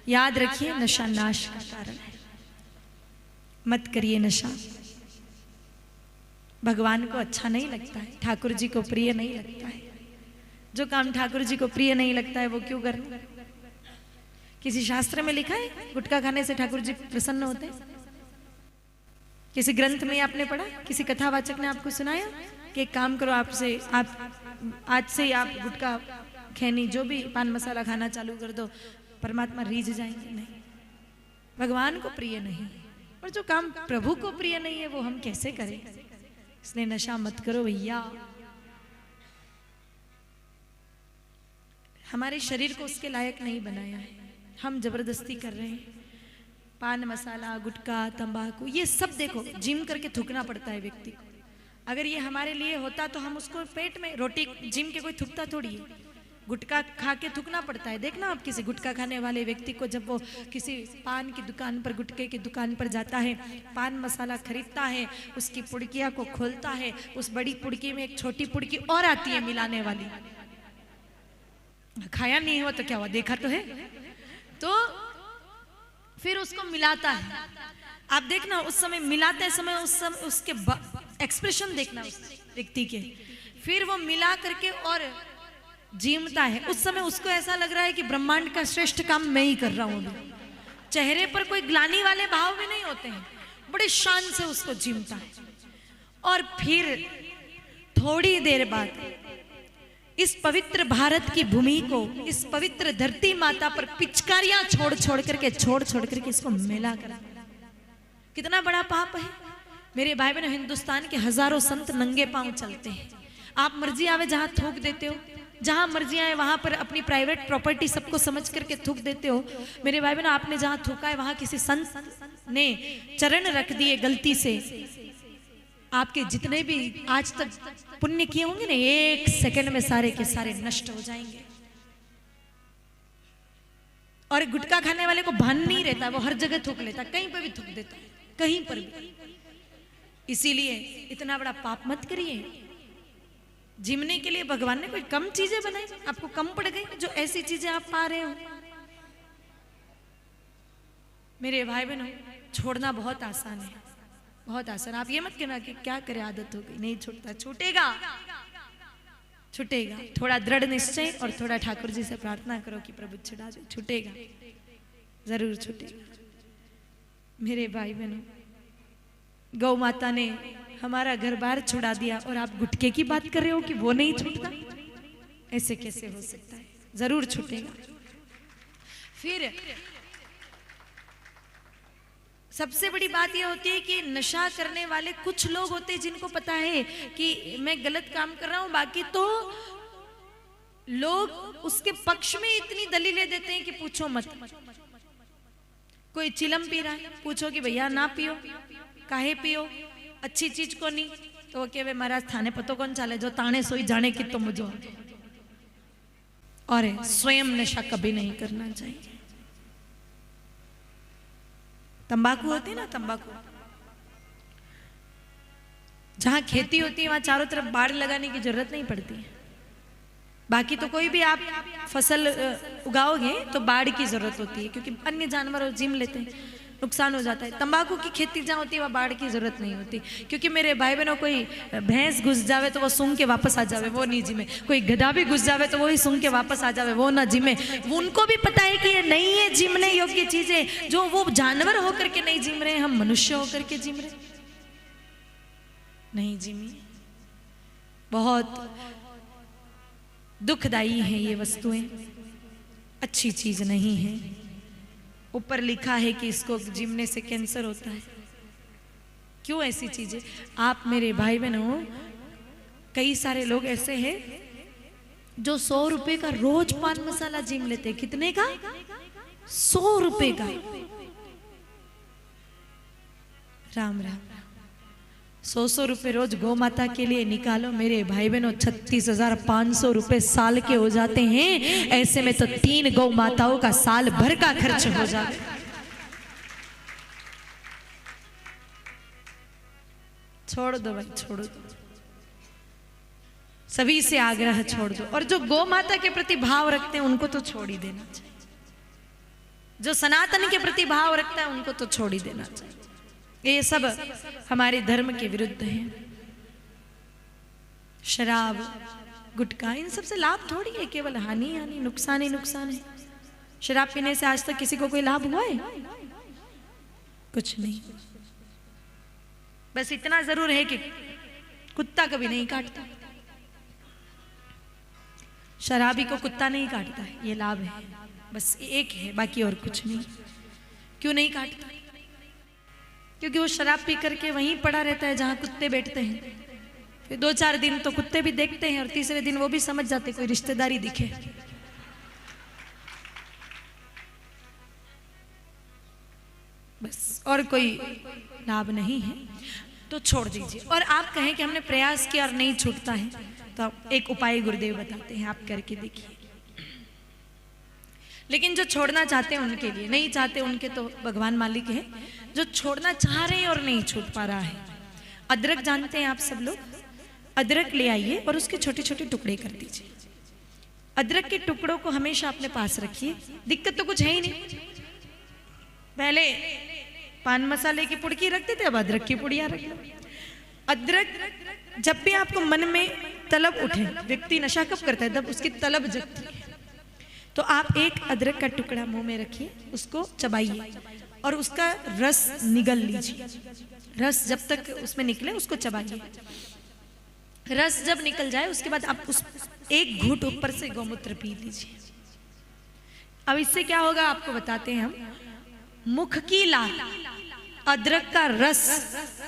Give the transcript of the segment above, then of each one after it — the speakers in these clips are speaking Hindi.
याद रखिए, नशा नाश का कारण है। मत करिए नशा। भगवान को अच्छा नहीं लगता है, ठाकुर जी को प्रिय नहीं लगता है। जो काम ठाकुर जी को प्रिय नहीं लगता है वो क्यों करना? किसी शास्त्र में लिखा है गुटखा खाने से ठाकुर जी प्रसन्न होते हैं? किसी ग्रंथ में आपने पढ़ा? किसी कथावाचक ने आपको सुनाया कि एक काम करो, आप आज से ही आप गुटखा खैनी जो भी पान मसाला खाना चालू कर दो, परमात्मा रीझ जाएंगे? नहीं, भगवान को प्रिय नहीं। और जो काम प्रभु को प्रिय नहीं है वो हम कैसे करें? इसलिए नशा मत करो भैया। हमारे शरीर को उसके लायक नहीं बनाया है, हम जबरदस्ती कर रहे हैं। पान मसाला, गुटखा, तंबाकू, ये सब देखो जिम करके थूकना पड़ता है व्यक्ति को। अगर ये हमारे लिए होता तो हम उसको पेट में रोटी जिम के कोई थूकता थोड़ी है, गुटखा खा के थूकना पड़ता है। देखना आप किसी गुटखा खाने वाले व्यक्ति को, जब वो किसी पान की दुकान पर, गुटखे की दुकान पर जाता है, पान मसाला खरीदता है, उसकी पुड़किया को खोलता है, उस बड़ी पुड़की में एक छोटी पुड़की और आती है मिलाने वाली। खाया नहीं हुआ तो क्या हुआ, देखा तो है। तो फिर उसको मिलाता है। आप देखना उस समय मिलाते समय, उस समय उसके एक्सप्रेशन देखना उस व्यक्ति के। फिर वो मिला करके और जीमता है, उस समय उसको ऐसा लग रहा है कि ब्रह्मांड का श्रेष्ठ काम मैं ही कर रहा हूं। चेहरे पर कोई ग्लानि वाले भाव भी नहीं होते हैं, बड़े शान से उसको जीमता है। और फिर थोड़ी देर बाद इस पवित्र भारत की भूमि को, इस पवित्र धरती माता पर पिचकारियां छोड़ छोड़ करके इसको मेला कर। कितना बड़ा पाप है मेरे भाई बहनों। हिंदुस्तान के हजारों संत नंगे पांव चलते हैं। आप मर्जी आवे जहां थूक देते हो, जहां मर्जी आए वहां पर अपनी प्राइवेट प्रॉपर्टी सबको समझ करके थूक देते हो। मेरे भाई बहनों, आपने जहां थूका है वहां किसी संत ने चरण रख दिए गलती से, आपके जितने भी आज तक पुण्य किए होंगे ना, एक सेकंड में सारे के सारे नष्ट हो जाएंगे। और गुटखा खाने वाले को भान नहीं रहता, वो हर जगह थूक लेता, कहीं पर भी थूक देता है, कहीं पर भी। इसीलिए इतना बड़ा पाप मत करिए। जिमने के लिए भगवान ने कोई कम चीजें बनाई? आपको कम पड़ गई जो ऐसी चीजें आप पा रहे हो? मेरे भाई बहनों, छोड़ना बहुत आसान है, बहुत आसान। आप ये मत कहना कि क्या करे, आदत हो गई, नहीं छूटता। छूटेगा, छूटेगा। थोड़ा दृढ़ निश्चय और थोड़ा ठाकुर जी से प्रार्थना करो कि प्रभु छुड़ा दो, छूटेगा, जरूर छूटेगा। मेरे भाई बहनों, गौ माता ने हमारा घर बार छुड़ा दिया और आप गुटखे की बात कर रहे हो कि वो नहीं छूटता? ऐसे कैसे हो सकता है? जरूर छूटेगा। फिर सबसे बड़ी बात यह होती है कि नशा करने वाले कुछ लोग होते हैं जिनको पता है कि मैं गलत काम कर रहा हूं, बाकी तो लोग उसके पक्ष में इतनी दलीलें देते हैं कि पूछो मत। कोई चिलम पी रहा है, पूछो कि भैया ना पियो, काहे पियो, अच्छी चीज को नहीं, तो वो कहे महाराज थाने पतो कौन चाले, जो ताने सोई जाने कि तो मुझे। और स्वयं नशा कभी नहीं करना चाहिए। तंबाकू होती है ना, तंबाकू, जहां खेती होती है वहां चारों तरफ बाड़ लगाने की जरूरत नहीं पड़ती है। बाकी तो कोई भी आप फसल उगाओगे तो बाड़ की जरूरत होती है, क्योंकि अन्य जानवर जिम लेते हैं, नुकसान हो जाता है। तंबाकू की खेती जहाँ होती है वहाँ बाढ़ की जरूरत नहीं होती, क्योंकि मेरे भाई बहनों, कोई भैंस घुस जावे तो वो सूंघ के वापस आ जावे, वो नहीं जिमे। कोई गधा भी घुस जावे तो वो ही सूंघ के वापस आ जावे, वो ना जिमे। वो उनको भी पता है कि ये नहीं है जिमने योग्य चीजें, जो वो जानवर होकर के नहीं जिम रहे, हम मनुष्य होकर के जिम रहे, नहीं जिमी। बहुत दुखदाई है ये वस्तुएं, अच्छी चीज नहीं है। ऊपर लिखा है कि इसको जिमने से कैंसर होता है। क्यों ऐसी चीजें? आप मेरे भाई बहनों, कई सारे लोग ऐसे हैं जो 100 रुपए का रोज पान मसाला जिम लेते हैं। कितने का? 100 रुपए का। राम राम। 100 रुपए रोज गौ माता के लिए निकालो मेरे भाई बहनों, 36,500 रुपए साल के हो जाते हैं। ऐसे में तो 3 गौ माताओं का साल भर का खर्च हो जाए। छोड़ दो भाई, छोड़ दो, सभी से आग्रह छोड़ दो। और जो गौ माता के प्रति भाव रखते हैं उनको तो छोड़ ही देना चाहिए। जो सनातन के प्रति भाव रखता है उनको तो छोड़ ही देना चाहिए। ये सब हमारे धर्म के विरुद्ध है। शराब, गुटखा, इन सबसे लाभ थोड़ी है, केवल हानि हानि, नुकसान ही नुकसान है। शराब पीने से आज तक किसी को कोई लाभ हुआ है? कुछ नहीं। बस इतना जरूर है कि कुत्ता कभी नहीं काटता, शराबी को कुत्ता नहीं काटता है, ये लाभ है, बस एक है, बाकी और कुछ नहीं। क्यों नहीं काटता? क्योंकि वो शराब पी करके वहीं पड़ा रहता है जहां कुत्ते बैठते हैं। फिर 2-4 दिन तो कुत्ते भी देखते हैं और तीसरे दिन वो भी समझ जाते कोई रिश्तेदारी दिखे। बस और कोई लाभ नहीं है, तो छोड़ दीजिए। और आप कहें कि हमने प्रयास किया और नहीं छूटता है, तो एक उपाय गुरुदेव बताते हैं, आप करके देखिए। लेकिन जो छोड़ना चाहते हैं उनके लिए, नहीं चाहते उनके तो भगवान मालिक है। जो छोड़ना चाह रहे हैं और नहीं छूट पा रहा है, अदरक जानते हैं आप सब लोग? अदरक ले आइए और उसके छोटे छोटे टुकड़े कर दीजिए। अदरक के टुकड़ों को हमेशा अपने पास रखिए। दिक्कत तो कुछ है ही नहीं। पहले पान मसाले की पुड़की रखते थे, अब अदरक की पुड़िया रख लो। अदरक जब भी आपको मन में तलब उठे, व्यक्ति नशा कब करता है? जब उसकी तलब जगती है। तो आप एक अदरक का टुकड़ा मुंह में रखिए, उसको चबाइए और उसका रस निगल लीजिए। रस जब तक उसमें निकले उसको चबाइए। रस जब निकल जाए उसके बाद आप उस एक घूंट ऊपर से गौमूत्र पी लीजिए। अब इससे क्या होगा आपको बताते हैं हम। मुख की लाल, अदरक का रस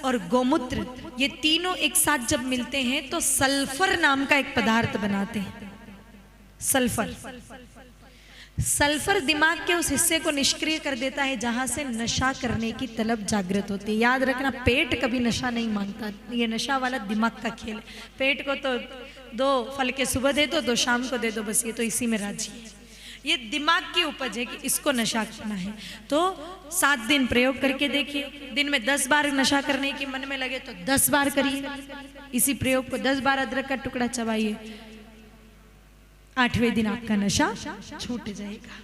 और गौमूत्र, ये तीनों एक साथ जब मिलते हैं तो सल्फर नाम का एक पदार्थ बनाते हैं। सल्फर, सल्फर दिमाग के उस हिस्से को निष्क्रिय कर देता है जहां से नशा करने की तलब जागृत होती है। याद रखना, पेट कभी नशा नहीं मांगता, ये नशा वाला दिमाग का खेल है। पेट को तो 2 फल के सुबह दे दो, 2 शाम को दे दो, बस ये तो इसी में राजी है। ये दिमाग की उपज है कि इसको नशा करना है। तो 7 दिन प्रयोग करके देखिए। दिन में 10 बार नशा करने की मन में लगे तो 10 बार करिए इसी प्रयोग को। 10 बार अदरक का टुकड़ा चबाइए, 8वें दिन आपका नशा छूट जाएगा।